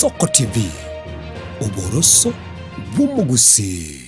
Soko TV, uboroso bw'umugusi.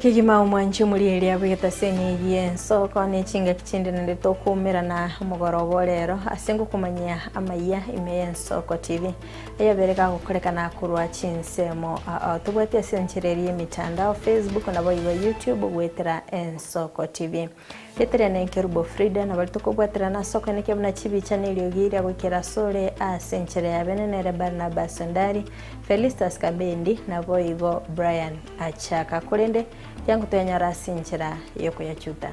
Kigima umwanchi muri ya bwita seni yensoko n'ichinga kichindi ndito kumira na umugorobo rero asengo kumanya amaya imensoko TV ayabereka gukorekana kurwa chinsemo tubwete senchereri y'emitandao Facebook nabo iwa YouTube gwetera ensoko TV letere na Kerubo Frida na balituko gwetera na soko nekebuna chibicha n'ilyogira gukera sole asenchere ya benenere Barnabas Ndari Felistas Kabendi nabo igo Brian Achaka kulende yangu tuyanyara sinchira yoko ya chuta.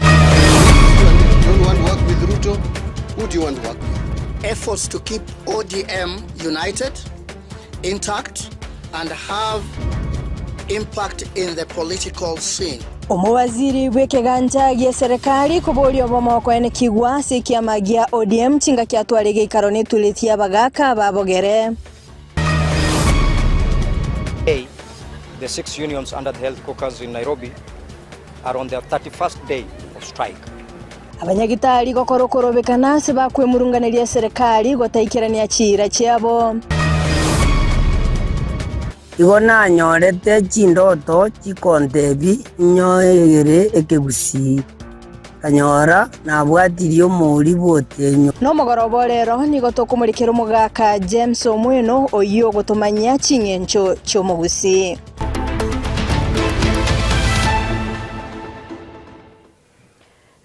You want to work with Ruto? Who do you want to work with? Efforts to keep ODM united, intact, and have impact in the political scene. Omwaziri bw'ekiganja gya serikali kubuli obomoko ene kigwa sikiama gya ODM chinga kyatwalege ikarone tuletia bagaka babogere. The 6 unions under the health caucus in Nairobi are on their 31st day of strike. Abanyagitari gokorokorobekana sebakwe murunganira serikali gotaikirania chira cyabo. Igona nyorete chindoto chikondebi nyoyere ekebusi kanyora nabwatirio muri botenyo no mugorobo rero nigo tokumurikira umugaka James Omweno oyo gotomanya chingencho cyomugusi.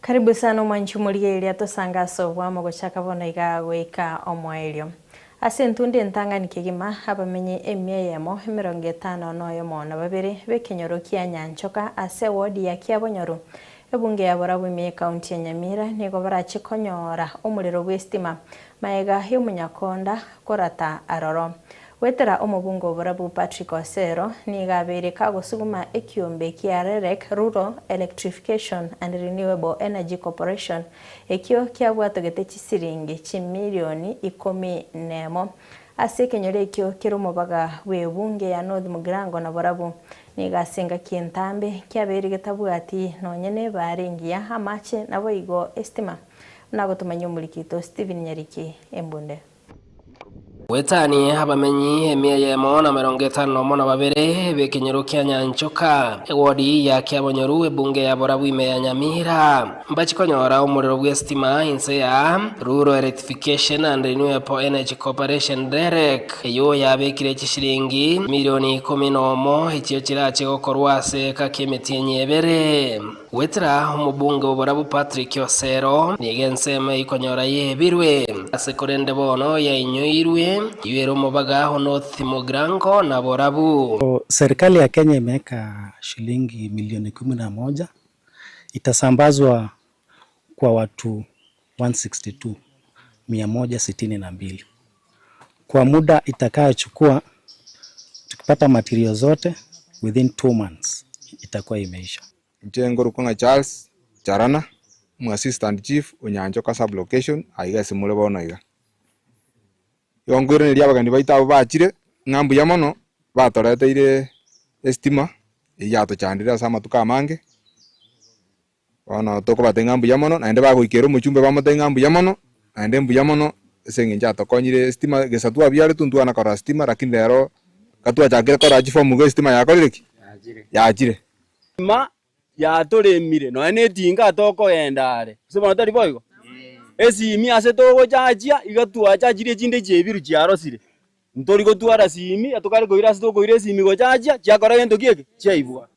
Karibu sana mwanchi muri elia tosangaso bwa mugochaka bona igagwika omwailio asentunde ntanga nikigima abamenye emyeyemo 50 noyo mona babere bekenyoro kya nyanchoka ase wodi ya Kiabonyoru ebunge yabora bwime county ya Nyamira nigo barachikonyora umuriro w'estima maega y'umunyakonda korata aroro wetera omubungo borabu Patrick Osero nigabereka gusuguma ekiombe kya REREC Rural Electrification and Renewable Energy Corporation ekyo kyabwatogete chisiringi chimilioni 10 ase kenyore ekyo kirumobaga webunge ya North Mugirango na borabu nigasenga kintambe kyabere getabwati nonyene barengiya amache nabo igo estima nagotumanya umulikito Steven Nyariki embunde. Wetani abamenyi emyeyemo na 50 mona babere bekenyero kya nyanchoka ewodi ya Kiabonyoru ebunge ya borabu ime ya Nyamira mbachikonyora umuriro w'estima inse ya Rural Electrification and Renewable Energy Corporation REREC eyo yabekire chishiringi milioni 10 ekyo kirache gokorwa se kakemeti nyebere wetera umubunge borabu Patrick Osero nigenseme ikonyora yebirwe asekorende bono ya inyoirwe yuero mobaga North Mugirango na borabu. Serikali ya Kenya imeweka shilingi milioni 11 itasambazwa kwa watu 162 kwa muda itakayochukua. Tukipata material zote within 2 months itakuwa imeisha. Mjengo Rukunga Charles Charana mu assistant chief Onyanchoka sub location aiga simule bona iga yongwire ni lyabagani baitabo bachire ngambu ya mono batoreteire estima yato chandira sama tukamange wana toko batengambu ya mono naende bagwikera umuchumbe bamotengambu ya mono naende mbu ya mono senginja tokonyire estima gesatwa byare tuntu ana kora estima lakini lero katwa chakira kora chifomu go estima yakoreki yajire ma ya toremire no ene tinga toko endare sibona tari boygo esimi ase togo chachia igatua chachire chinde chebiru chiarosire ntori gotwara simi atukare goira ase togo ire simi go chachia chiakora gento kieke chiaibwa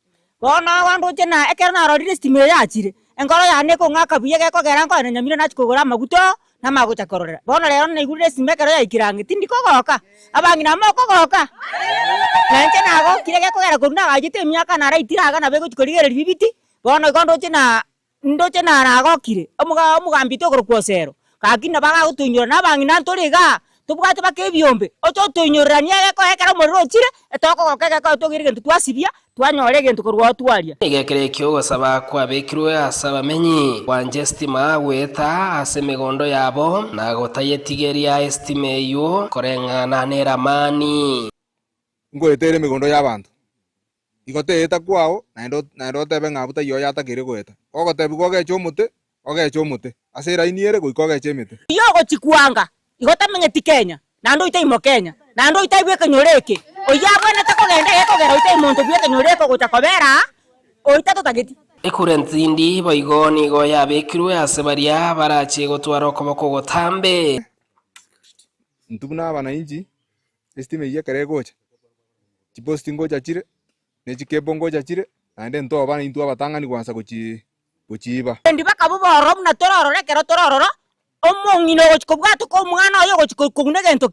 bona wandu chena ekerna rodire stimire yachire engoro yane ko ngaka buye geko gerango ene Nyamira nachikogora maguto na magucha korora bona lero nigurire sime kero yaikiranga tindiko goka abangi na moko goka nanje nago kirege kogera kuruna gajite emyaka na raitiraga na bego chikorigere bibiti bona gondo chena ndoche na nagokire omugambite ogoro kwosero kakina baga gutunyura nabangina ntoriga tubwate bakebyombe ocho tunyurania geko ekara muriro chire etoko gokeke ko tugirige twasibia twanyorege ntukorwa twaria igekerekyo gusaba kwabekirwe asaba menyi wanje estima weta ase migondo yabo na gotayetigeria estime yo korengana neramani ngoetere migondo y'abantu igoteta kwao naendo tebe ng'abuta yo yatakire gweta ogotebi gogecha omuti ase raini ere goikogecha emete iyo gochikwanga igotamenyeti Kenya nando itaimo Kenya nando itaibwe kanyoreke oyabone takogenda gekogera itaimo bwe kanyoreke gochakobera oitato tageti ekurentindi boigoni go yabekirwe ase baria barache gotwara okoboko gotambe ntubuna abananchi estime yekere gocha chiposti ngocha chire nechikepo ngocha chire naende nto bana intu abatangani kwanza gochiba ndi bakabuboro muna torororekero torororo omongino gochikobwatu ko mwana oyo gochikokunegento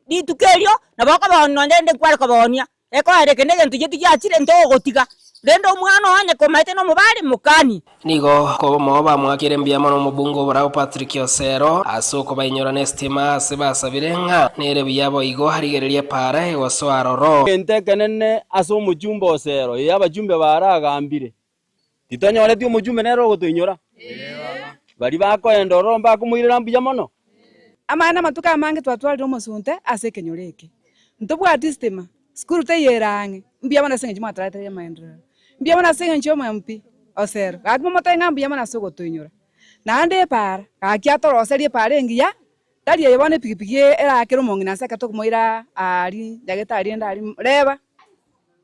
ditukerio na bako bononde kwale kobonia eko areke negento yetu yachire nto gotiga rendo mwana anye komaite no mubali mukani nigo ko moba mwakire mbiamo no mubungo bravo Patrick Osero asoko bainyora nestima se basabirenga nere biyabo igo harigererie para egoso aroro entekenene aso mujumbe Osero yaba jumbe baragambire titonyore tio mujumbe nero gotuinyora bari bako endoro mbako muirira mbuya mono amana matuka mange twatwalira omosunte ase kenyoreke ntobwa distima skuru teyerange mbuya bana senge jmatrata ya maendeleo mbuya bana senge choma mpi Osero akimo motenga mbuya bana sogo tuinyora nande para akia toroserie para engiya tari yebone pikipiki era akero mongina saka tokumoira ari dagetari ndari reba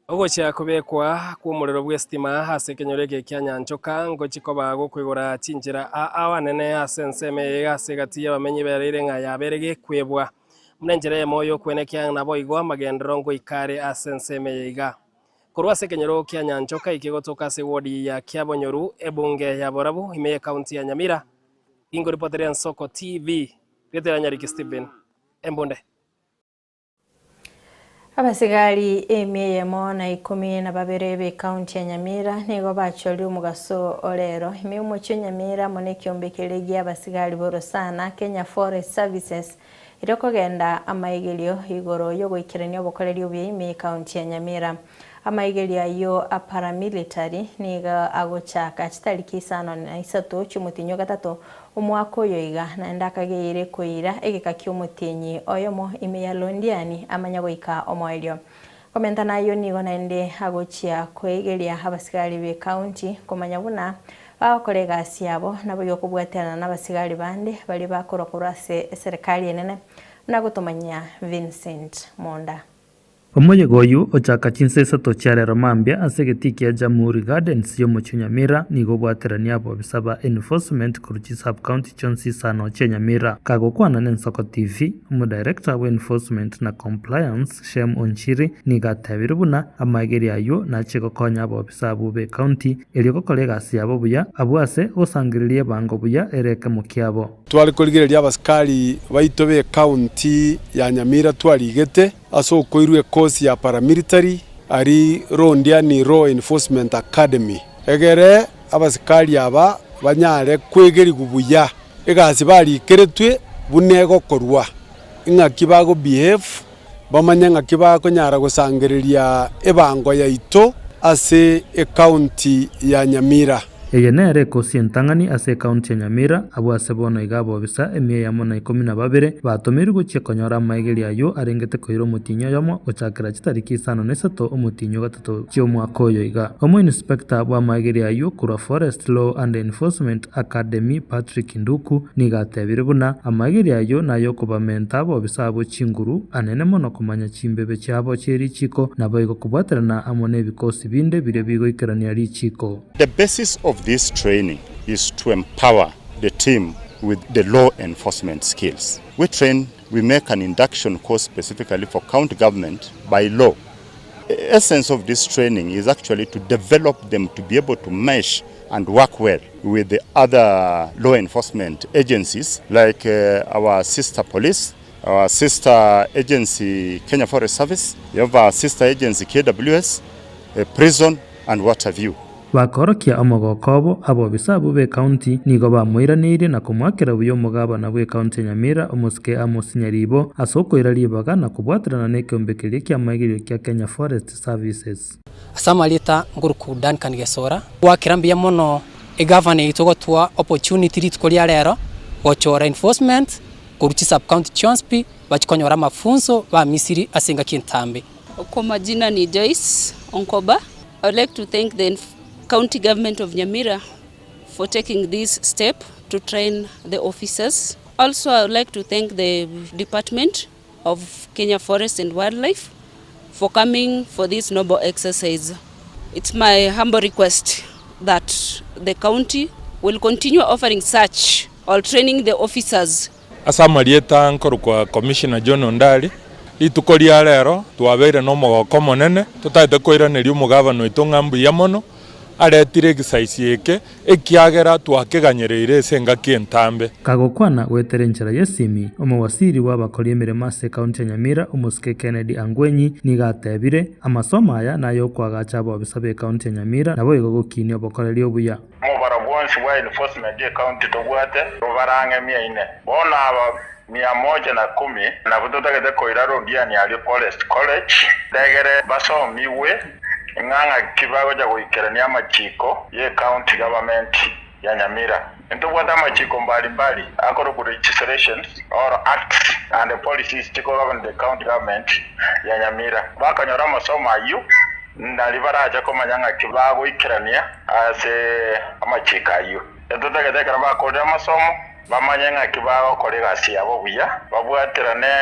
ogocha kubekwa ku muriro bw'estima hase kenyoreke kya Nyanchoka ngochikoba gukwigura chinjira awanene asenseme gase gati y'abamenyi berire nga yaberege kwebwa munenjere moyo kwenekya nabo igwa magendero ngo ikare asenseme yiga kurwa se kenyoro kya Nyanchoka ikigotoka se wodi ya Kyabonyoru ebunge ya Borabu ime county ya Nyamira ingo reporter Nsoko TV Peter Nyariki Stephen Embonde abasigari emyeyemo na 12 be county ya Nyamira nigo bachori umugaso orero ime umucyo Nyamira mone kyombekerege abasigari borosana Kenya Forest Services iroko genda amaigelio igoro yo gwikirania obokorerio bya ime county ya Nyamira amaigelia yo paramilitary niga agochaka chitariki 5 cy'umutinyo gatatu umwaka oyoiga na ndakageire koira egekaki umutinyi oyomo ime ya Londiani amanya goika omoelio komenta nayo nigo naende agochia kwegelia abasigari be county komanya buna abakorega siabo nabo yokubwatana n'abasigari bande bali bakorokorase serikali enene nagotomanya Vincent Monda Omoye goyu ochaka chinsesa tochiarero mambia asegetikia Jamhuri Gardens yo Nyamira nigo bwaterania abo bisaba enforcement kuruchi sub county chonsi sano Nyamira kago kwana Nsoko TV umu director wa enforcement na compliance Shem Onchiri niga tabirubuna amageri ayo na chiko konya abo bisabu be county eligo kolega siabo buya abwase osangiririe bango buya ereke mukiabo twali koligereria abaskari baitobe county ya Nyamira twaligete aso koirwe course ya paramilitary ari Londiani Law Enforcement Academy egere abasikali aba banyare kwegeri gubuya egasi bali keretwe bunego korwa ingaki bago behave bamanya ngaki bako nyara gusangereria ebango ya ito ase county ya Nyamira egenere kosientangani ase county ya Nyamira abwase bono igabo bisa emye yamo na 12 batomiri guchie konyora maigeri ayo arengete koiro mutinyo yomo ochakira chitariki 5 umutinyo gatatu cy'omwaka oyo iga omo inspector wa maigeri ayo kura Forest Law and Enforcement Academy Patrick Nduku nigatebire buna amaigeri ayo nayo kubamenta abo bisabo chinguru anene mono kumanya chimbebe cyabo cyeri chiko nabo igo kubwaterana amone bikosi binde bire bigo ikerania ri chiko. The basis of this training is to empower the team with the law enforcement skills. We make an induction course specifically for county government by law. The essence of this training is actually to develop them to be able to mesh and work well with the other law enforcement agencies like our sister police, our sister agency Kenya Forest Service, we have our sister agency KWS, prison and what have you. bakorokia omogokobo abobisa abo be county nigo bamwiranire na kumwakira buyo mugabana bwe county Nyamira omusike Amos Nyaribo asokoira ribaga na kubwatirana n'ekyombekeria kia maigirio kia Kenya Forest Services. Asamalita nguruku Duncan Gesora wakirambia mono governor itogotua opportunity ritkolia rero gochora enforcement kuruchi sub county Chonspi bachikonyora mafunzo ba Misiri asenga kintambe. Kwa majina ni Joyce Onkoba. I would like to thank the county government of Nyamira for taking this step to train the officers. Also, I would like to thank the Department of Kenya Forest and Wildlife for coming for this noble exercise. It's my humble request that the county will continue offering such or training the officers. Asamalieta nkoro kwa Commissioner John Ondari itukoria rero twabeire no mogoko monene tutaite koiraneri umugabano itongambu ya mono aretire exercise yeke ekiagera twakeganyereire senga kintambe kagokwana wetere nchara yesimi omowasiri w'abakora emirimo ase county ya Nyamira omusike Kennedy Angwenyi nigatebire amasomo aya nayo kwagacha abobisa be county ya Nyamira nabo igogokinia obokoreri obuya mubara bwonsi bwa enforcement ya county tobwate rubarange 400 bona aba 110 na butotagete koira rondiani ali Forest College degere basomiwe nganga kibago ja kuikerania machiko ye county government ya Nyamira ntobwata machiko mbalimbali akoro ku legislations or acts and the policies to govern the county government ya Nyamira bakanyora masomo ayu ndalibaraja ko manyanga kibago ikerania ase amachika ayu ntotagete karaba ko masomo bamanyanga kibago kolegasi yabo buya babwaterane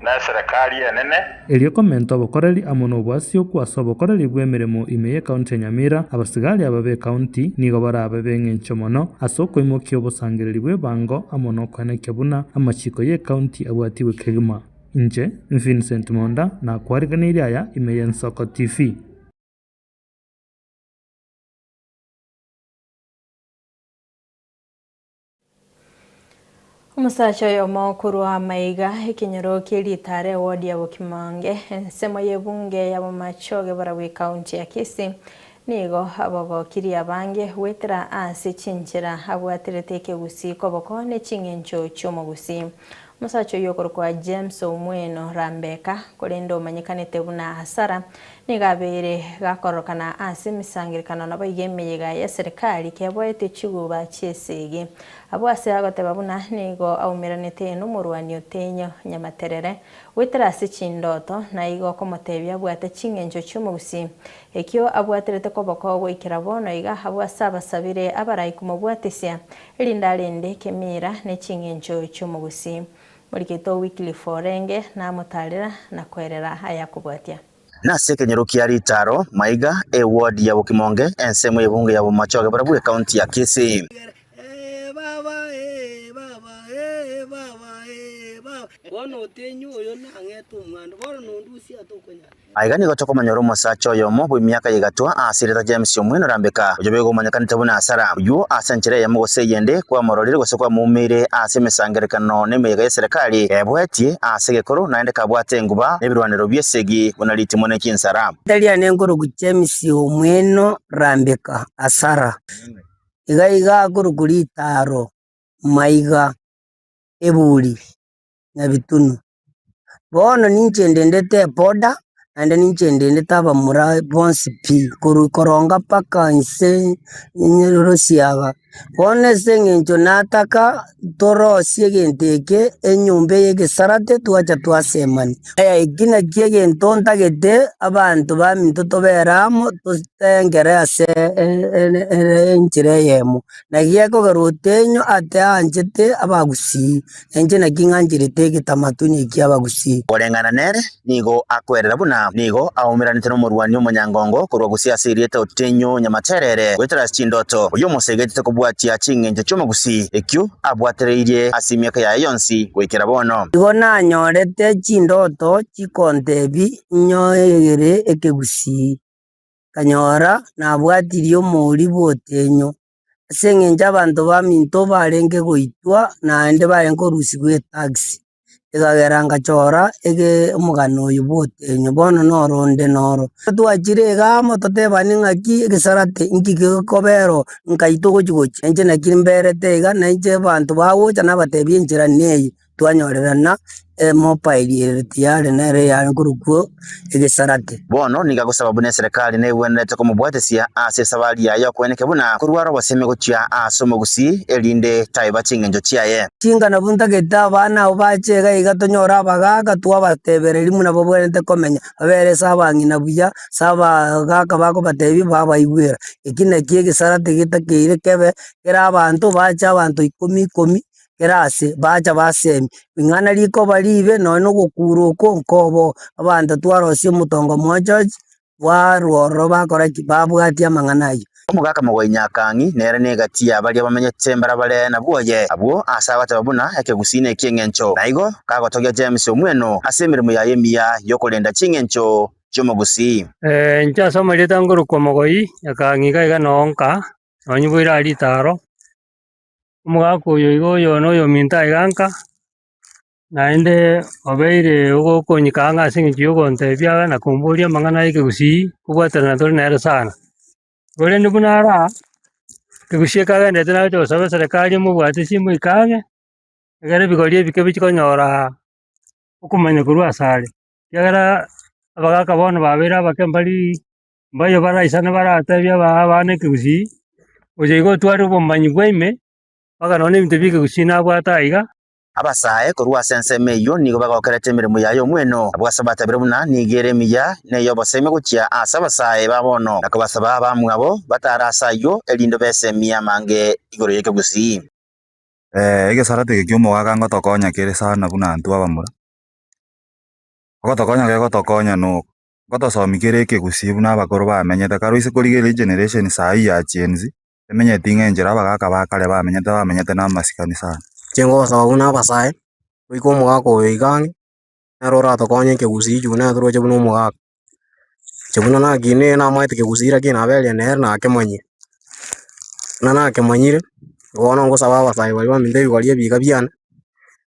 na serikali enene elio komento abokoreri amono bwasio kwaso abokoreri bwemeremo imeye county Nyamira abasigali ababe county nigo barabe bengencho mono asoko imokyo obosangereri bwebango amono kwane kebuna amachiko ye county abwatiwe kegima inje Vincent Monda na kwariganiri aya imeye Nsoko TV. Umusacha yo mokuru wa maiga ikinyoro kiritare wodi ya Bokimange ensemo yebunge ya Bomachoge barawe county ya Kisii nigo abogo kiri abange wetera ase chinchira abwatereteke gusiko bokone chingencho chomo gusi musacho yokoro kwa James Omweno Rambeka kolendo manyikanete buna hasara nigabere gakorokana ase misangirikano nabo igemeyega ya serikali keboete chiguba chesege abo ase agoteba buna nigo aumiranete n'umurwani otenyo nyamaterere wetera ase chindoto na igo komotebya bwate chingencho chomugusi ekyo abwaterete koboko ikirabono iga abo asaba sabire abarayi kumobwatesia elindalende kemira ne chingencho chomugusi Muriketo weekly forenge na mutalira na kwerera haya kubwatia nase kenyero kia ritaro maiga ward ya Bokimonge ensemo yebunge ya Bomachoge barabuye county ya Kisii bono tenyu oyo nangetu mwando bono nondusi atokonya aigani gotoko manyoro musacho yomo bwe miaka yigatwa asireta James Omweno Rambeka ojobego manyakanite buna asara yu asenchire yamugose yende kwa mororire gose kwa mumire asemesangerekano nemeyega ya serikali ebwetie asegekoro naende kabwate nguba nebirwaniro byesegi bonaliti mone kinsara dalia nengoro ku James Omweno Rambeka asara iga guruguri taro maiga ebuli na bitunu bono ningendendete boda ande ningendende taba mura bonsi pi koronga paka nse nyerosiaga bone sengenjo nataka toro siegenteke enyumbe yegesarate tuacha twasemani aya igina kiegento gete abantu baminto toberamo tostengere ase enchire yemo nagieko garotenyo ate anjete abagusi enje nakinganjirete gitamatuni kiabagusi orengana nere nigo akwerera buna nigo aumiranite no murwani omunyangongo kurwa gusiasiriete otenyo nyamaterere wetera chindoto uyo musegete kubwatia chingenje chomagusi ekyo abwatereirie asimiaka ya yonsi gwekera bono igo nanyorete chindoto chikontebi nyoegere ekegusi kanyora nabwatirie omori bwotenyo asengenje abantu baminto barenge goitwa naende barenge orusi gwe taxi igagera ngachora ege omugano uyu bote nyobono noronde noro twachire gamo totebani ng'aki egesarate nkigikobero nkaito gochigochi enche nakiri mberete iga na inche bantu bagocha nabatebia enchera neyi twanyorerana mobile tiare nere ya ngurukuo egesarate bono niga sababu ne serikali ne wenete ko mubwatesia ase sabali yayo kweneke buna kurwara baseme gochia asomo gusi elinde taiba chingenjo chiaye chingana bunta geta bana obachega igatonyora abagaga twabatebereri muna bobwente komenya abere sabangi na buya saba gaka bako batebi baba igwera ikine kiegesarate gitakire kebe era abantu bacha abantu 10 kerase bacha basemi ingana liko balibe no gokuruko nkobo abantu twarosio mutongo mwachochi waroro bakora kibabwati amanganayo omugaka mugwenyakangi nere negatia bali abamenyete mbarabare nabwoye abwo asaba tabuna ekegusine kingencho naigo kagotogia James Omweno asemirimo ya yemia yokolenda kingencho chomogusi ncha somo litanguru kwa mogoi yakangi gaiga nonka onyibwira alitaro omugaka oyo igo no yo minta iganka naende obeire ogokonyikanga asing'inchi yogontebia na kumburia amang'ana ekegusi kobwaterana tori nere sana gore nibunara kegusi ekagendete nagocha gosaba serikali mobwate simu ikange egere bigori ebike bichikonyora okomanya korwa asare kiagera abagaka bono babeire abake mbari mbayo baraisana baratebia abana ekegusi oyo igo otware obomanyi bwaime mpaka none ebinto bia ekegusi nabwata iga abasae korwa senseme yo nigo bagokerete emirimo yayo Omweno abwasabatabire buna nigere emiya neyo baseme gochia ase abasae babono nakobasaba bamwabo batarasayo elindo besemia mange igoro yekegusi egesarate gekiomogaga ngotokonya kere sana buna antu abamura gotokonya no gotosomi kere ekegusi buna abakoro bamenyete karo ase korigere generation sai ya chenzi emenyete ng'enchera abagaka bakare bamenyete na masikani sana chengo sababu na basae oiko omogaka oyo igange nero oratokonya ekegusi ichu netoroche buna omogaka chebuna nakine namaete kegusi ira naberia nere nakemanyire nakemanyire bono ngosaba abasae bari baminto ebigori ebiga biane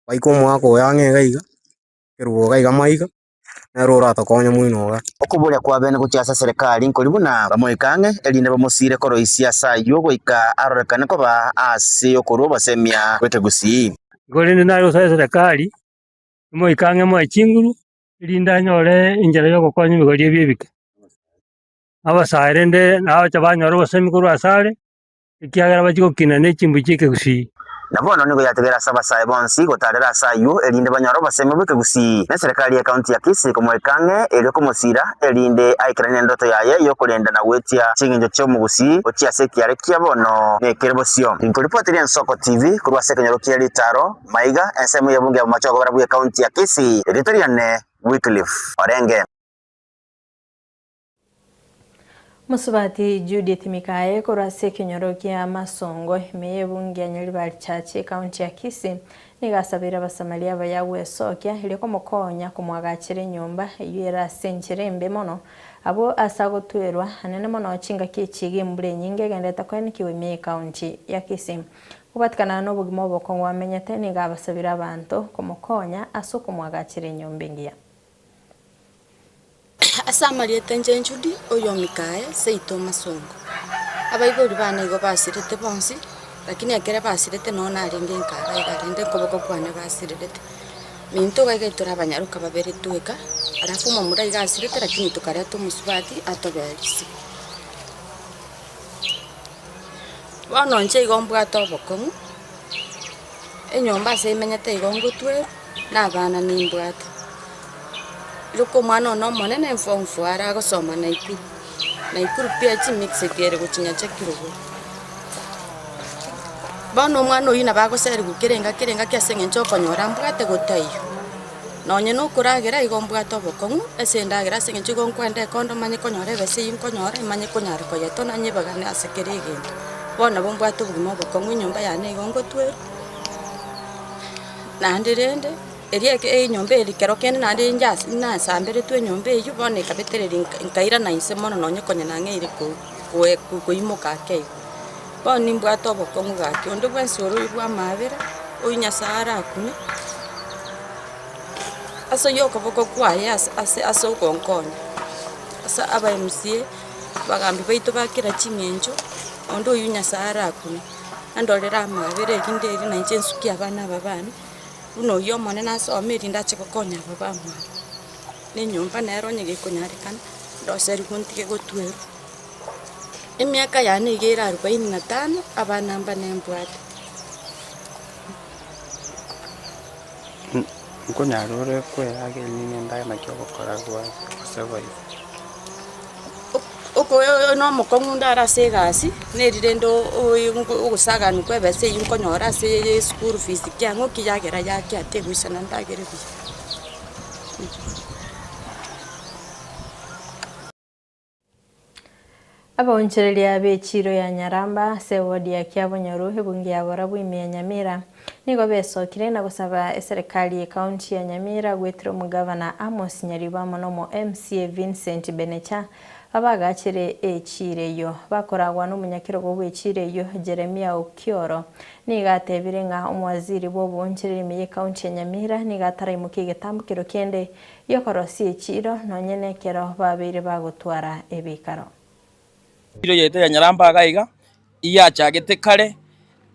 baika omogaka oyo ang'e iga kerugo iga maiga nero oratokonya moino iga okuburia kwa bene gochiasa serikali nkori buna bamoikang'e erinde bamosire koroisia sayo goika arorekane koba ase okorwa basemia kwekegusi gore nari gosaba serikali moikang'e moe chinguru erinde anyore enchera ya ogokonya ebigori ebio ebike abasae rende nagocha banyora obosemi korwa asare ekiagera bachigokina na echimbu chia ekegusi na bono nigo yategera ase abasae bonsi gotarera asayo erinde banyora obosemi bwa ekegusi na serikali ya kaunti ya Kisii komoekang'e eri okomosira erinde aikerania endoto yaye yokorenda na gwetia ching'encho chia omogusi ochiase ekiare kia bono nekere bosio nkoripoteria Nsoko TV korwa ase ekenyoro kia Ritaro maiga ensemo ya bunge ya bomachogo bara bwa kaunti ya Kisii erito riane Wycliffe Orenge Musubati Judith Mikae korase kinyoro kia Masongo meye bunge ya Nyaribari chache kaunti ya Kisii nigasabira basamaria bayawe sokya iliko mokonya kumwagachire nyumba yera senchere mbe mono abo asagotwerwa anene mono chinga kichige mbure nyinge gendeta kwani kiwe meye kaunti ya Kisii kubatikana no bugimo bokongwa menyete nigabasabira abantu kumukonya asuko mwagachire nyumba ngia Asamariete Njenjudi oyo Mikae seito Masongo abaigori bana igo basirete bonsi lakini akere basirete nona arinde nkara igarinde koboko kwane basirete minto gaigaitira abanyaruka babere tueka arafu mamura igasirete lakini tukare tumusubati atoberisi bono nche igombwa tobokomu enyomba semenyete igongotwe nabana nimbwate Luko mwana no monene mfomfo ara gosoma na ikuru pia chi mix ekere guchinya chekirugo bono mwana oyu nabagoseri gukirenga kia sengencho konyora mbwate gotayo nonye no kuragera igombwate obokongu esendagera sengencho gonkwende kondo manye konyora bese yinkonyora imanye konyara koyeto nanye bagane asekere egento bono bombwate obugimo obokongu nyumba yane igongotwe nandirende Erie nyombe likero kene nandi njasi na sambere tu nyombe yu bone kabetereri nkaira na ise mono nonye konya nange iri ku imuka ke bone mbwato bokongu gake ondo bwensi oru ibwa mabera oyinya sara akunya aso yoko boko kwaye aso konkonya asa aba MCA bagambi baito bakira chimenjo ondo yunya sara kuni andorera amabere kinderi na njensuki abana babana uno yomone nasomeri ndache kokonya babamwa nenyumba nero nyege konyarikana ndoseri kuntike gotweru emyaka yane igera 45 abana mba nembwate nkonyarore kweyage nini ndaye makyo gukora gwa survive oko no mukongunda arase gasi nerire ndo ugusagana kwebese yinkonyora se school fees kyango kiyagera yake ategwisana ndagere bi abonchereria bechiro ya Nyaramba se wodi ya Kiabonyoru hebungi ya Borabu ya Nyamira nigo besokire na gusaba serikali ya county ya Nyamira gwetiro mugavana Amos Nyaribamo no mo MCA Vincent Benecha abagachire echireyo bakoragwa n'umunyakiro gw'echireyo Jeremia Okioro nigatebire nga umwaziri bw'obonchereri miye county ya Nyamira nigataraimukige tambukiro kende yokorosi echiro nonyene kero babire bagotwara ebikaro iro yete ya Nyaramba agaiga iya chagete kare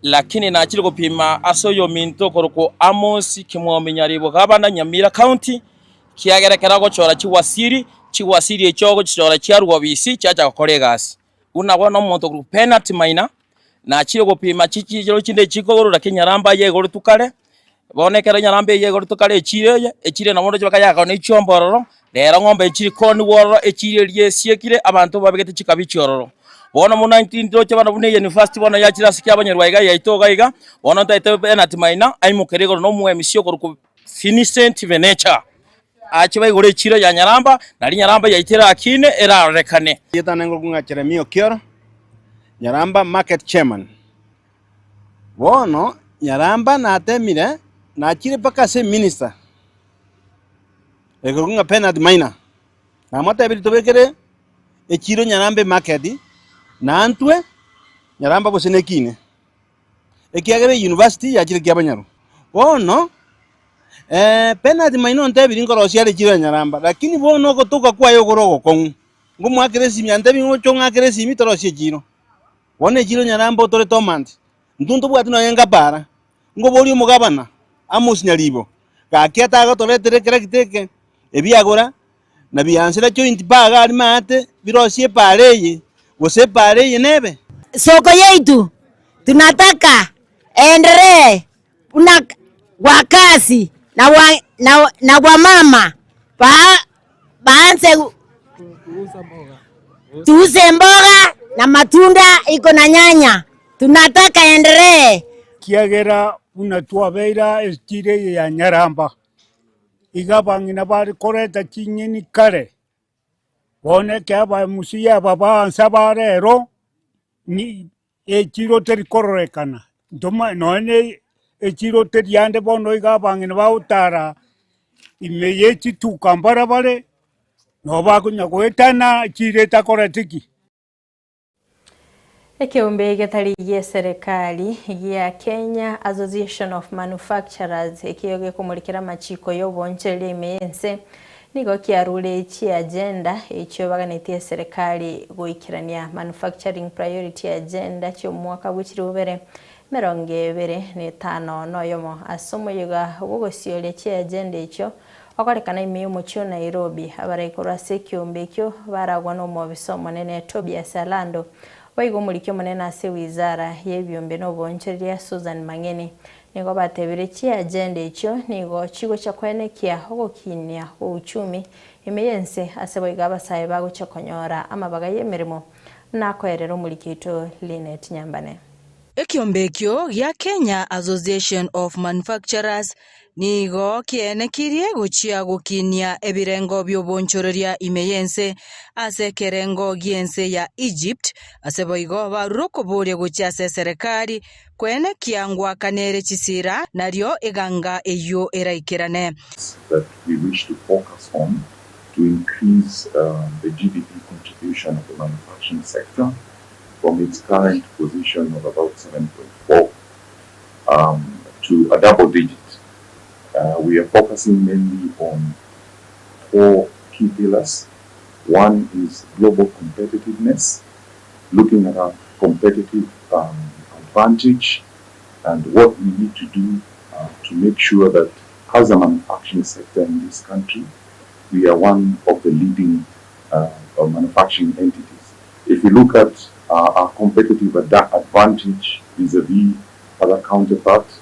lakini nakiri gupima asoyo minto koroko Amos kimwomenyaribo gabana Nyamira county kiagerekera gochora chiwasiri echogo chichora chiarwa bisi chacha koregasi unabona omonto group penalty minor nakiri gupima chichiro chinde chikogoro Nyaramba yegoro tukare bonekera Nyaramba yegoro tukare echire na mondo chibakayaga ne chombororo rero ngombe echiri koni wororo echire lyesiekire abantu babegete chikabichororo bona mu 19 cyo bune university bona yakira sikia abanyarwaiga yaitoga iga bona taite penalty minor aimukerego no mu emisio ko Vincent Benecha achiba igore echiro ya Nyaramba nari Nyaramba yaitera akine era rekane yetana ngo kunga Jeremia Okioro Nyaramba market chairman bono Nyaramba natemire nakire paka se minister ego kunga penalty minor na mata ebiri tobekere echiro Nyaramba market na antwe Nyaramba bosenekine ekiagere university yakire Kiabonyoru bono penalty minor ntebiri ngoro siare chiro Nyaramba lakini bono gotuka kwa yogorogo kongu ngumu akresi myantebi ngochonga akresi mitoro chiro wone chiro Nyaramba tore tomand ntuntu bwatu no yenga para ngobori umugabana Amos Nyaribo gakiata gotoretere kere kiteke ebiagora na biansira joint baga ari mate birosie pareye wose pareye nebe soko yetu tunataka endelee una wakasi na wamama baanze tuuze mboga na matunda iko na nyanya tunataka endelee kiagera unatuabeira estire ya Nyaramba igabangina bari koreta chinyini kare bone kaba musiya baba ansabarero ni echiro teri kororekana ndoma noene echiro teri yande bono igabangina bautara imeyechi tukambara bare no bakunya kwetana chireta koretiki Ekiumbe getari ya serikali ya Kenya Association of Manufacturers ekioge kumulikira machiko y'obonchereri emeyense nigo kiarure chi agenda ekyo baganitie serikali goikirania manufacturing priority agenda kyo mwaka gw'ikirubere 2025 noyomo asomo yuga gogosiole chi agenda ekyo okorekana imiyo mucho Nairobi abarekora sekiumbe ekyo baragwa no mobisomo nene Tobias Alando Waigo mulikyo munene ase wizara y'ebyombe n'obonchereri Susan Mangeni nigo batebire chi agenda ekyo nigo chigo kyakwenekia ogokinia uchumi emeyense asebo igabasaye bagocha konyora amabaga y'emirimo nakoerera mulikito Linet Nyambane Ekiombekyo gya Kenya Association of Manufacturers nigo kienekirie guchia gukinia ebirengo by'obonchoreria imeyense ase kerengo giense ya Egypt asebo igo baruroko bore guchia se serikali kwene kiangwa kanere chisira naryo eganga eyo eraikirane that we wish to focus on to increase the GDP contribution of the manufacturing sector from its current position of about 7.4 to a double digit We are focusing mainly on 4 key pillars. One is global competitiveness, looking at our competitive advantage and what we need to do to make sure that as a manufacturing sector in this country, we are one of the leading manufacturing entities. If you look at our competitive advantage vis-a-vis other counterparts,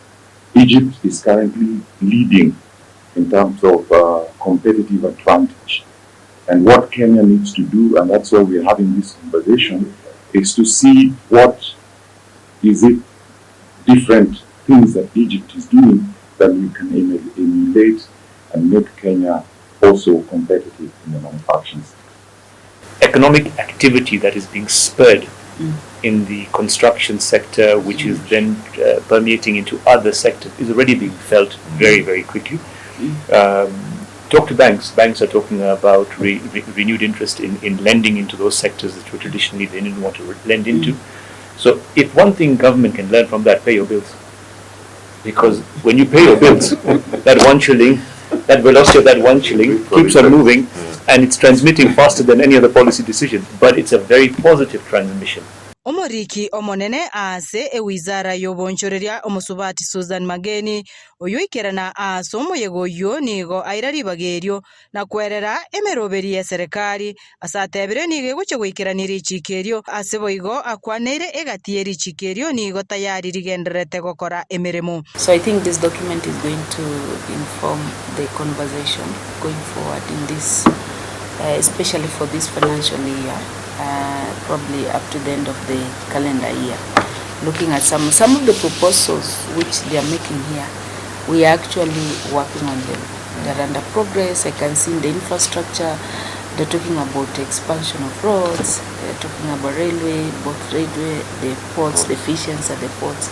Egypt is currently leading in terms of competitive advantage. And what Kenya needs to do, and that's why we're having this conversation, is to see what is it different things that Egypt is doing that we can emulate and make Kenya also competitive in the manufacturing sector. Economic activity that is being spurred in the construction sector, which is then permeating into other sectors, is already being felt very, very quickly. Talk to banks. Banks are talking about renewed interest in lending into those sectors that were traditionally they didn't want to lend into. So if one thing government can learn from that, pay your bills. Because when you pay your bills, that 1 shilling, that velocity of that 1 shilling keeps on moving, and it's transmitting faster than any other policy decision. But it's a very positive transmission. Omoriki omonene ase wizara y'obonchoreria omusubati Susan Mageni oyo ikerana ase omoyego oyo nigo airaribagerio na kwerera emeroberi ya serikali asatebire nigo egoche goikeranira ichikerio ase boigo akwaneire egatieri ichikerio nigo tayari rigenderete gokora emeremo. So I think this document is going to inform the conversation going forward in this especially for this financial year. Probably up to the end of the calendar year. Looking at some of the proposals which they are making here, we are actually working on them. They are under progress. I can see in the infrastructure, they're talking about the expansion of roads, they're talking about railway, the ports, the efficiency at the ports,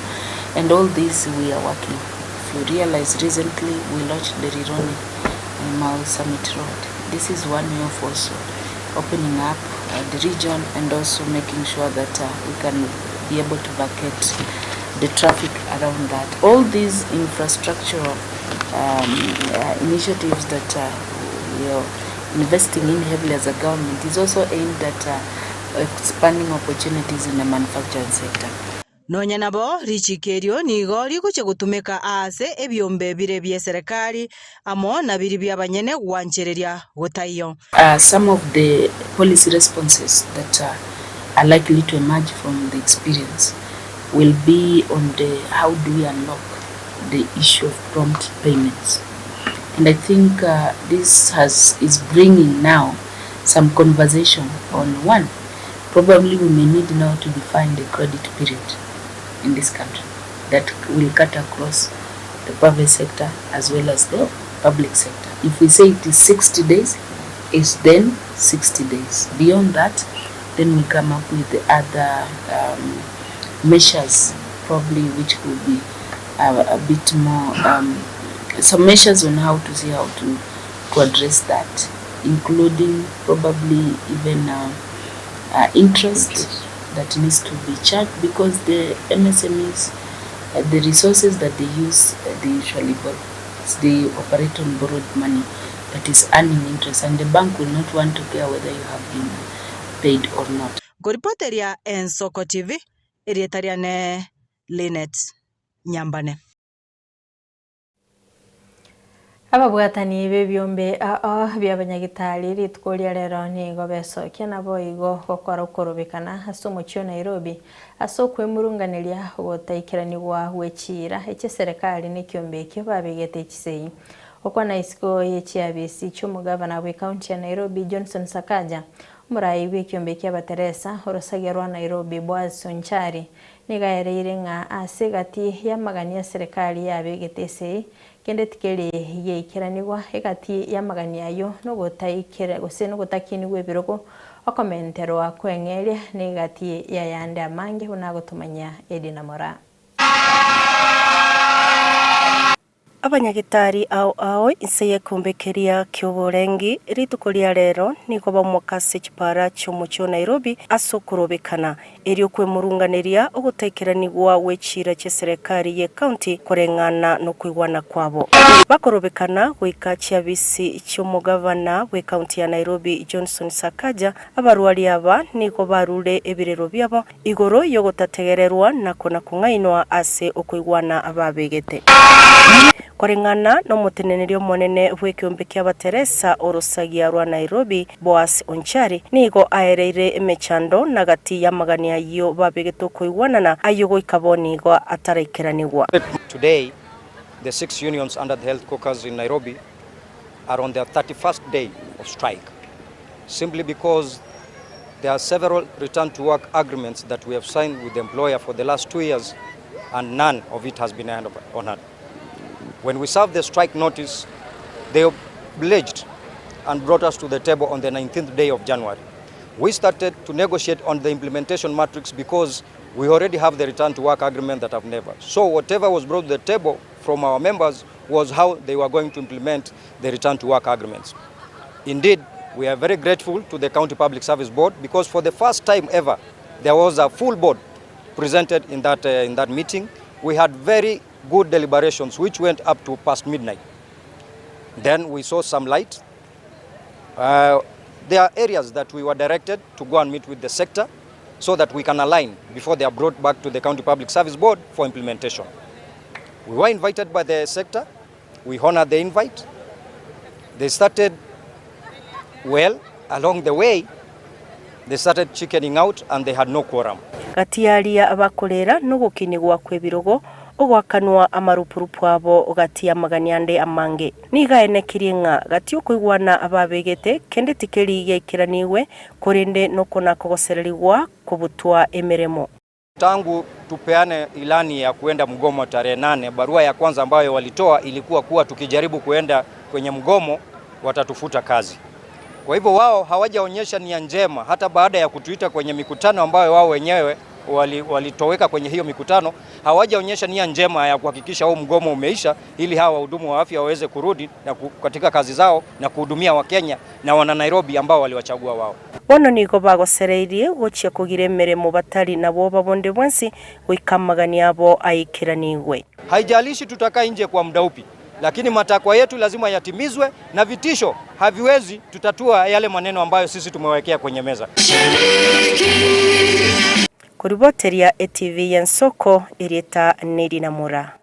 and all this we are working. If you realize recently we launched the Rironi Mau Summit Road. This is one way of also opening up the region and also making sure that we can be able to vacate the traffic around that. All these infrastructural initiatives that we are investing in heavily as a government is also aimed at expanding opportunities in the manufacturing sector. Nonya nabo richikerio nigo riguche gutumika ase ebyombe bire bya serikali amo na biri bya banyene gwanchereria gutaiyo. Some of the policy responses that are likely to emerge from the experience will be on the how do we unlock the issue of prompt payments. And I think this is bringing now some conversation on one. Probably we may need now to define the credit period in this country that will cut across the private sector as well as the public sector. If we say it is 60 days, it's then 60 days. Beyond that, then we come up with the other measures, probably which will be a bit more, some measures on how to see how to address that, including probably even interest that needs to be charged, because the MSMEs, the resources that they use, they usually borrow. They operate on borrowed money that is earning interest, and the bank will not want to care whether you have been paid or not. Goripoteria en Soko TV, erietariane Linet Nyambane. Ababwatani bebyombe by'abanyagitali ritkolia rero nigo besokia nabo igo gokora ukorobekana asomo cyo Nairobi asokwe murunganiria gutaikiraniwa wechira eche serikali n'ikyombe cyo babegete kisei okwa na isiko y'echiabisi cy'umugabana wa county ya Nairobi Johnson Sakaja murayi w'ikyombe cy'abateresa orosagerwa Nairobi Boaz Sonchari nigaereire nga asegati ya magani ya serikali yabegete sei kende tikeli yeikiraniwa egati ya magani ayo no gutaikira gose no gutakiniwe biroko okomentero akwengeria negati ya yande amange unagotumanya Edina Mora. abanyagitari ao inseye kumbekeria kyoborengi ritukoria rero niko bamwakase kipara cy'umucyo Nairobi asokurobekana eri kwe murunganiria ugutekeranigwa wecira cye serikali ye county korengana no kwigwana kwabo bakorobekana gwika cyabisi cy'umugavana we county ya Nairobi Johnson Sakaja abarwari aba niko barure ebirero byabo igoro yo gutategererwa nako nakungainwa ase okwigwana ababegete korengana no mutenenerio monene w'ekiombe ky'abateresa orosagia rwa Nairobi Boas Onchari nigo aereire emechando nagati ya magania yo babegeto koigwanana ayogo ikabonigwa ataraikeranigwa. Today the 6 unions under the health caucus in Nairobi are on their 31st day of strike simply because there are several return to work agreements that we have signed with the employer for the last 2 years and none of it has been honored. When we served the strike notice, they obliged and brought us to the table on the 19th day of January. We started to negotiate on the implementation matrix because we already have the return to work agreement that have never. So whatever was brought to the table from our members was how they were going to implement the return to work agreements. Indeed, we are very grateful to the County Public Service Board because for the first time ever, there was a full board presented in that meeting. We had very good deliberations which went up to past midnight. Then we saw some light. There are areas that we were directed to go and meet with the sector so that we can align before they are brought back to the County Public Service Board for implementation. We were invited by the sector. We honored the invite. They started well. Along the way, they started chickening out and they had no quorum. Gatiaria abakorera no gukinigwa kwebirogo ogwakanwa amarupurupu abo gati ya maganiande amange nigaene kiringa gati okugwana ababegete kende tikeri yekiraniwe korende no kona kogosererigwa kubutwa emeremo. Tangu tupeane ilani ya kuenda mgomo tarehe 8, barua ya kwanza ambayo walitoa ilikuwa kuwa tukijaribu kuenda kwenye mgomo watatufuta kazi. Kwa hivyo wao hawajaonyesha nia njema hata baada ya kutuita kwenye mikutano ambayo wao wenyewe walitoweka kwenye hiyo mikutano, hawajaonyesha nia njema ya kuhakikisha huu mgomo umeisha ili hawa wahudumu wa afya waweze kurudi na katika kazi zao na kuhudumia Wakenya na wana Nairobi ambao waliwachagua wao. Bono niko bagosereirie gochia kugire meremo batari nabo babonde bwensi wikamagani abo aikiranigwe. Haijalishi tutakaa nje kwa muda upi, lakini matakwa yetu lazima yatimizwe na vitisho haviwezi tutatua yale maneno ambayo sisi tumewekea kwenye meza. Kuriboteria ETV Yansoko ireta Nedi na Mura.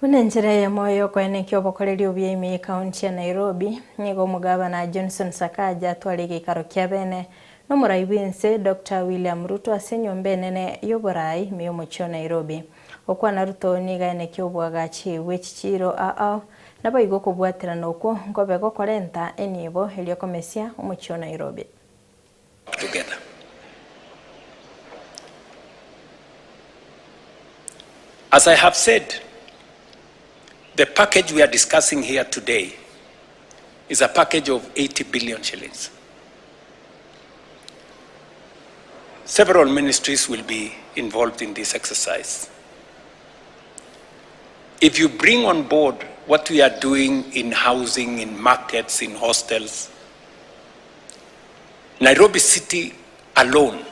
Unenjera ya moyo kwene kyobokoreri obyemi county ya Nairobi nigo mugabana Johnson Sakaja twalege karo kyabene no muraibense Dr. William Ruto asenyombe nene yoborai miyomocho Nairobi okwana Ruto nigaene kyobwaga chiwe chichiro nabo igo kubwatira noko ngobe gokorenta enibo eliokomesia omocho Nairobi together. As I have said, the package we are discussing here today is a package of 80 billion shillings. Several ministries will be involved in this exercise. If you bring on board what we are doing in housing, in markets, in hostels, Nairobi City alone,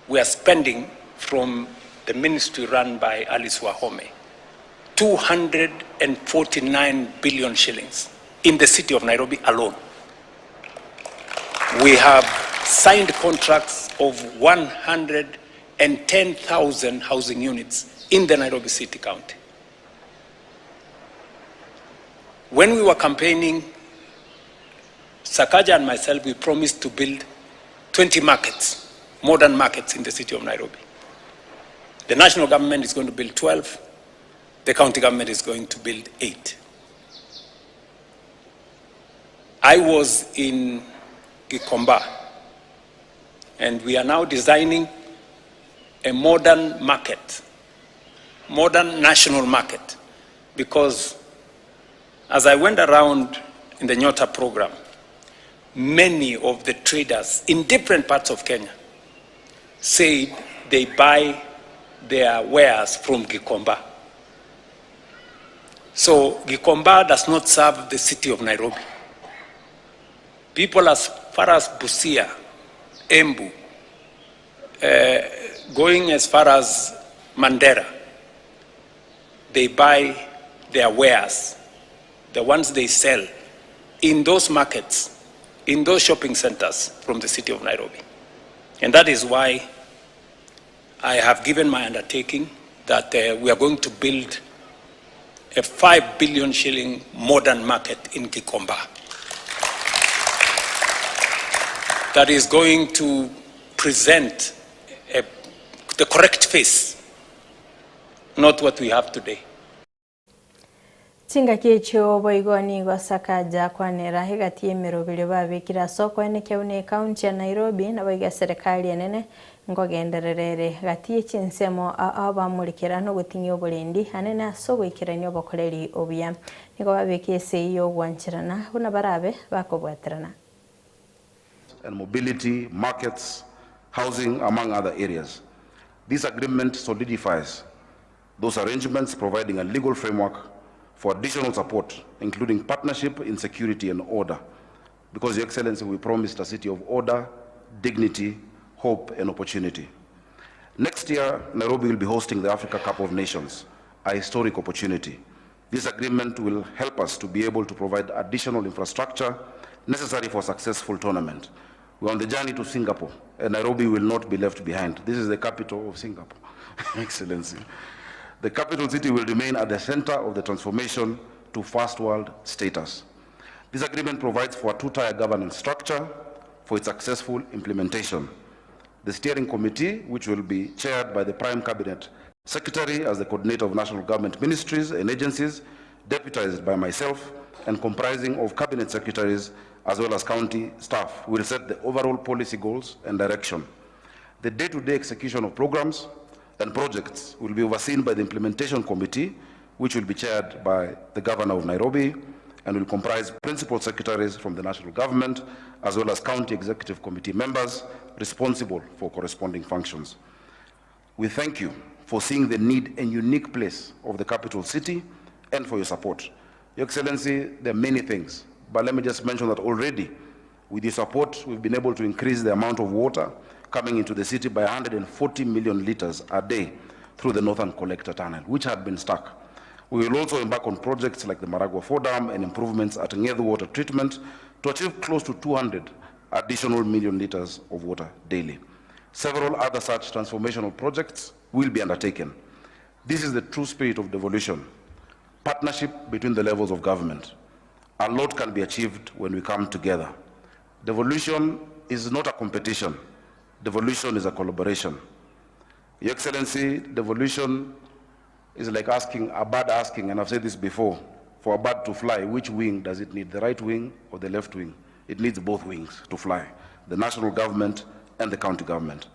we are spending from the ministry run by Alice Wahome, 249 billion shillings in the city of Nairobi alone. We have signed contracts of 110,000 housing units in the Nairobi City County. When we were campaigning, Sakaja and myself, we promised to build 20 markets, modern markets in the city of Nairobi. The national government is going to build 12. The county government is going to build 8. I was in Gikomba, and we are now designing a modern market, modern national market, because as I went around in the Nyota program, many of the traders in different parts of Kenya said they buy their wares from Gikomba. So Gikomba does not serve the city of Nairobi. People as far as Busia, Embu, going as far as Mandera, they buy their wares, the ones they sell, in those markets, in those shopping centers from the city of Nairobi. And that is why I have given my undertaking that we are going to build a 5 billion shilling modern market in Gikomba that is going to present the correct face, not what we have today. Tinga kicho boigoni gosakaja kwanera higati emirobire babikira soko ene keune county ya Nairobi na boiga serikali enene ngogendererere gati ekinsemo abamurikira no gutinyo obulendi hanene asogo ikirani obokoreri obuya nigo babike seyo gwanchirana buna barabe bakobwaterana and mobility, markets, housing, among other areas. This agreement solidifies those arrangements, providing a legal framework for additional support, including partnership in security and order. Because, Your Excellency, we promised a city of order, dignity, hope, and opportunity. Next year, Nairobi will be hosting the Africa Cup of Nations, a historic opportunity. This agreement will help us to be able to provide additional infrastructure necessary for a successful tournament. We're on the journey to Singapore, and Nairobi will not be left behind. This is the capital of Singapore, Excellency. The capital city will remain at the center of the transformation to first world status. This agreement provides for a two-tier governance structure for its successful implementation. The steering committee, which will be chaired by the Prime Cabinet Secretary as the coordinator of national government ministries and agencies, deputized by myself, and comprising of cabinet secretaries as well as county staff, will set the overall policy goals and direction. The day-to-day execution of programs and projects will be overseen by the implementation committee, which will be chaired by the governor of Nairobi and will comprise principal secretaries from the national government as well as county executive committee members responsible for corresponding functions. We thank you for seeing the need and unique place of the capital city and for your support. Your Excellency, there are many things, but let me just mention that already with your support, we've been able to increase the amount of water coming into the city by 140 million liters a day through the Northern Collector Tunnel, which had been stuck. We will also embark on projects like the Maragua 4 Dam and improvements at Ngedu water treatment to achieve close to 200 additional million liters of water daily. Several other such transformational projects will be undertaken. This is the true spirit of devolution, partnership between the levels of government. A lot can be achieved when we come together. Devolution is not a competition. Devolution is a collaboration. Your Excellency, devolution is like asking, a bird asking, and I've said this before, for a bird to fly, which wing does it need, the right wing or the left wing? It needs both wings to fly, the national government and the county government.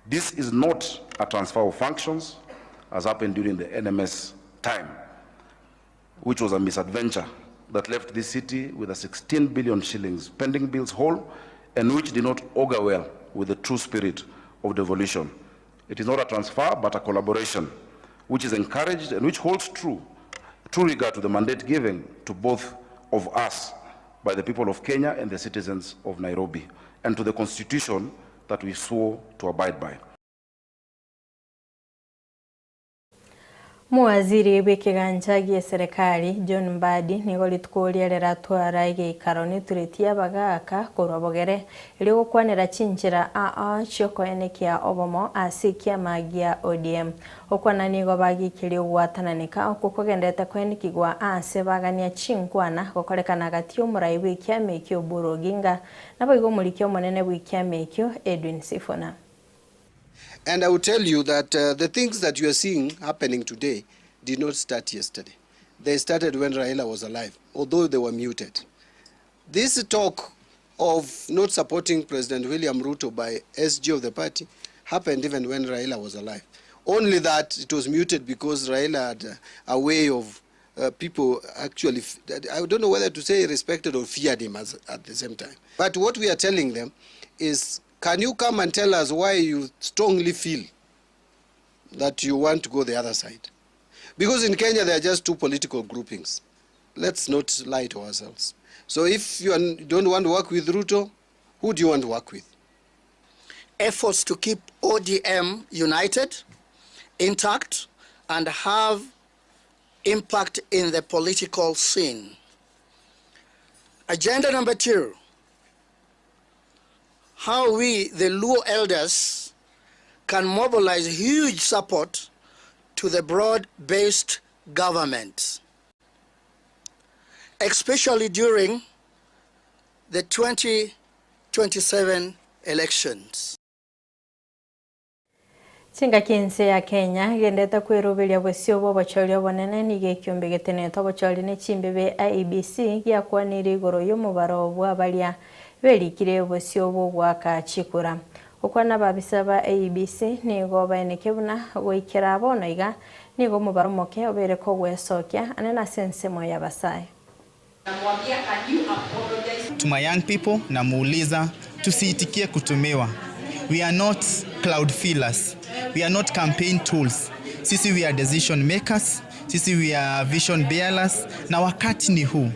This is not a transfer of functions, as happened during the NMS time, which was a misadventure that left this city with a 16 billion shillings pending bills hole, and which did not augur well with the true spirit of devolution. It is not a transfer, but a collaboration, which is encouraged and which holds true regard to the mandate given to both of us by the people of Kenya and the citizens of Nairobi, and to the constitution that we swore to abide by. Muwaziri w'ekiganjagie serikali John Mbadi nigo litukuria riratwara igeikaro nituritie bagaka kurobogere iri gukwanira chinjira cioko ene kia obomo asikia magia ODM okwana nigo bagikiri gwatananика okukogendete kwenikigwa ase bagania chinkwana gokorekana gati omurai w'ikiame kyo Buroginga nabo igo mulikyo monene w'ikiame kyo Edwin Sifuna. And I will tell you that the things that you are seeing happening today did not start yesterday. They started when Raila was alive, although they were muted. This talk of not supporting President William Ruto by SG of the party happened even when Raila was alive. Only that it was muted because Raila had a way of people actually, I don't know whether to say respected or feared him at the same time. But what we are telling them is Can you come and tell us why you strongly feel that you want to go the other side? Because in Kenya there are just two political groupings. Let's not lie to ourselves. So if you don't want to work with Ruto, who do you want to work with? Efforts to keep ODM united, intact, and have impact in the political scene. Agenda number 2, how we, the Luo elders, can mobilize huge support to the broad-based government, especially during the 2027 elections. Chinga kinse ya Kenya gendeta kwirubiria bwesio bobochoria bonene nige kiumbe geteneto bochori ne chimbebe IEBC gya kwaniri igoro y'umubaro bwa balia berikire bwesio bwaka chikura okwana babisa ba IEBC nigo baenekebuna goikira bonoiga nigo mubaro moke obereko gwesokia anena sensemo ya Basai. To my young people namuuliza tusiitikie kutumiwa. We are not cloud fillers. We are not campaign tools. Sisi we are decision makers. Sisi we are vision bearers. Na wakati ni huu.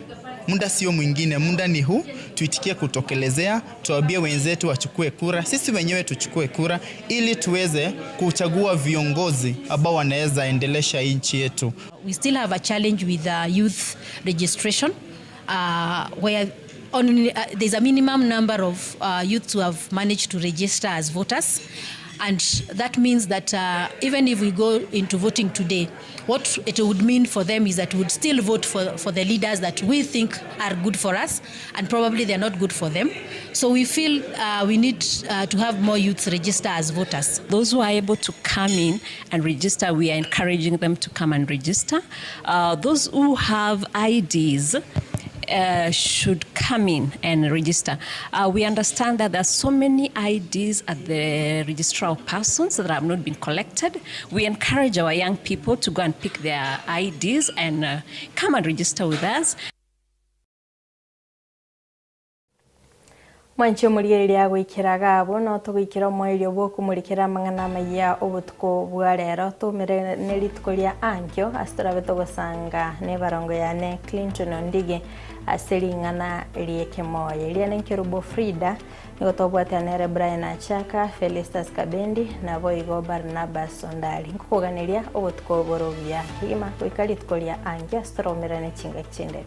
Muda sio mwingine, muda ni huu. Tuitikie kutokelezea, tuambie wenzetu wachukue kura. Sisi wenyewe tuchukue kura ili tuweze kuchagua viongozi ambao wanaweza endelesha nchi yetu. We still have a challenge with youth registration where only there's a minimum number of youths who have managed to register as voters, and that means that even if we go into voting today, what it would mean for them is that we would still vote for the leaders that we think are good for us, and probably they're not good for them. So we feel we need to have more youths register as voters. Those who are able to come in and register, we are encouraging them to come and register. Those who have IDs should come in and register. We understand that there are so many IDs at the registrar of persons that have not been collected. We encourage our young people to go and pick their IDs and come and register with us. Mwancho murigereria gwikiraga abo no tugikira mwirio bwo kumurikira mangana maya obutuko bwa rero tumire neritukoria ankyo astora betogosanga ne barongo yane Clinton Ondige aseringana lieke moye liane Kirubo Frida ngotobwata nere Brian Achaka Felistas Kabendi na Boigo Barnabas Sondali nkuganiria obutuko borobya hima kwikaritkoria ankyo astora umirane chinga chinde.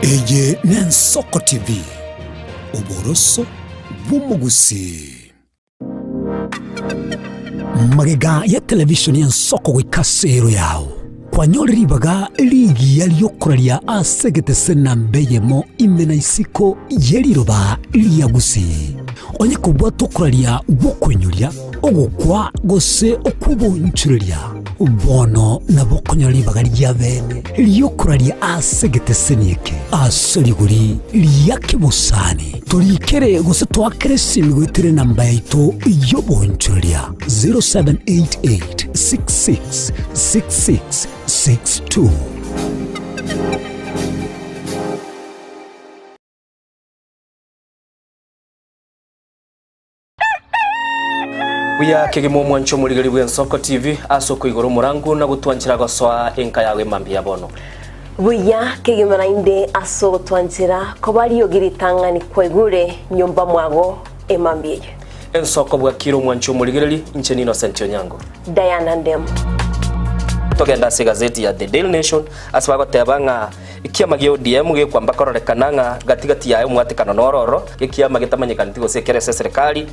Eje Nensoko TV Oboroso Bumugusi Magega ya televisioni ya Nsoko gwikasero yao kwanyori baga ligi yaliyokoralia asegete sena mbeyemo imena isiko yeliroba liyagusi onye kubwa tokoralia bokwenyuria ogukwa gose okubonchuria bono na bokonyori bagari ya bene liyokoralia asegete senieke asoriguri liyakibusani turikere gose twakere simigwitire namba yaito yobonchuria 0788 66 66 62 Buya kegimo mwancho muligari bwa Nsoko TV asoko igoro murangu na gutwanchira goswa enka yawe mambia bono. Buya kegimo nainde aso twanchira kobari yogiritangani kwegure nyumba mwago emambie. Ensoko bwa kiro mwancho muligari ncheni Innocent Onyango. Diana Ndem. Togenda se gazeti ya The Daily Nation asbago tebanga ikiama gyo DM ge kwamba kororekananga gatigati yayo mwatikano nororo ikiama gitamanyikana tigo sekerese serikali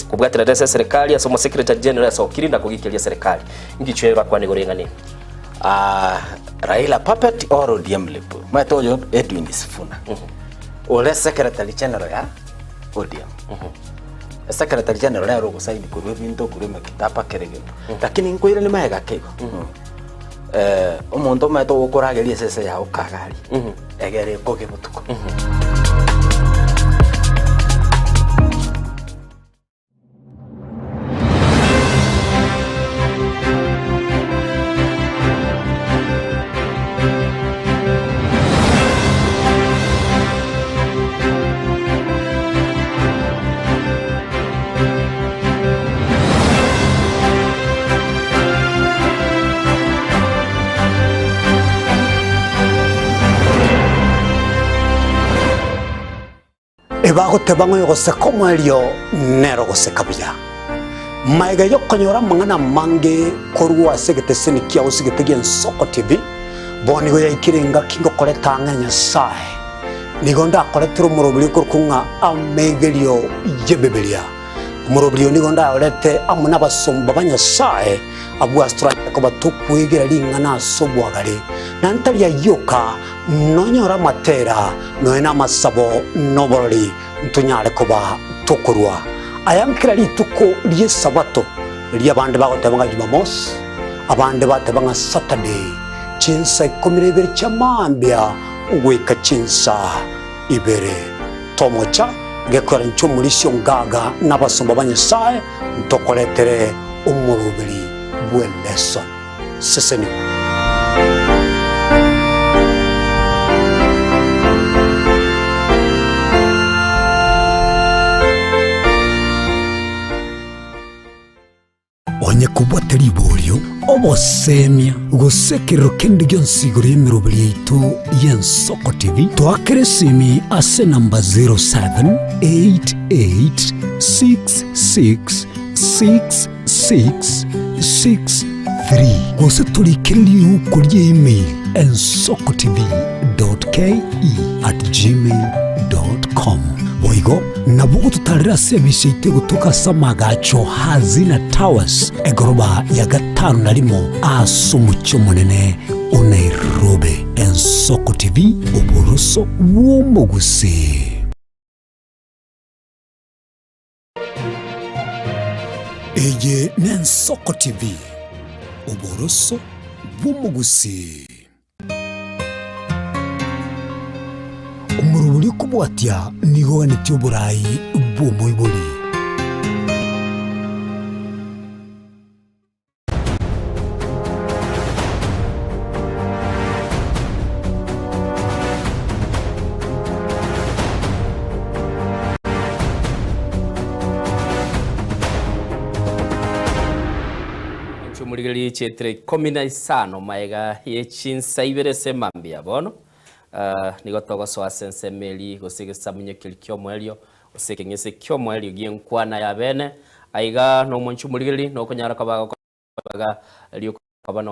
kubwatirese serikali asomo secretary general asokirinda kugikiria serikali ngichwera kwa negorengani Raila puppet or ODM lepo matoyo Edwin Sifuna ole secretary general ya ODM secretary general ya rogo saidi kurwe binto kurwe kitapa keregendo lakini nkoira ni maega kego omuntu mato gukurageria sese ya ukagari egere koge butuko Bagotebanga yogoseka omwelio nero goseka buya maiga yokonyora mangana mange korwa segete senikia usigete Nsoko TV boni go yakirenga kingo koleta nganya sai nigonda koletero murobili kurkunga amegelio yebebelia murobili nigonda olete amuna basomba banya sai abu astra ko batukwegera lingana sobwagale nantalia yoka nonyora matera noena masabo noboroli ntunyare koba tokurwa ayankira lituko liye sabato liya bande bagotebanga Jumamosi abande batebanga Saturday chinsa ikomirebere chamambia ugweka chinsa ibere tomocha gekora ncho mulisyo ngaga nabasomba banyesaye ntokoletere umurubiri bweleso seseni onye kubwateri bolyo obosemia gusekero kendi gyonsigoro yemirobili yaitu y'Ensoko TV twakeresimi ase namba 0788666663 gose tulikirili ukurye email ensokotv.ke@gmail.com boigo nabugo tutarira service ite gutuka samagacho hazina towers egoroba ya gatanu narimo asumucyo munene Nairobi. Ensoko TV uboroso bw'omuguse. Eye n'Ensoko TV uboroso bw'omuguse. Umurubuli kubwatya niho nityo burayi bw'omoiboli. Muligari chetre komina isano maega yechinsa ibere semambia bono nigotogo so asense meli gosege samunye kilikyo mwelio oseke ngese kyo mwelio gienkwana ya bene aiga no monchu muligari no konyara kabaga liyo kabano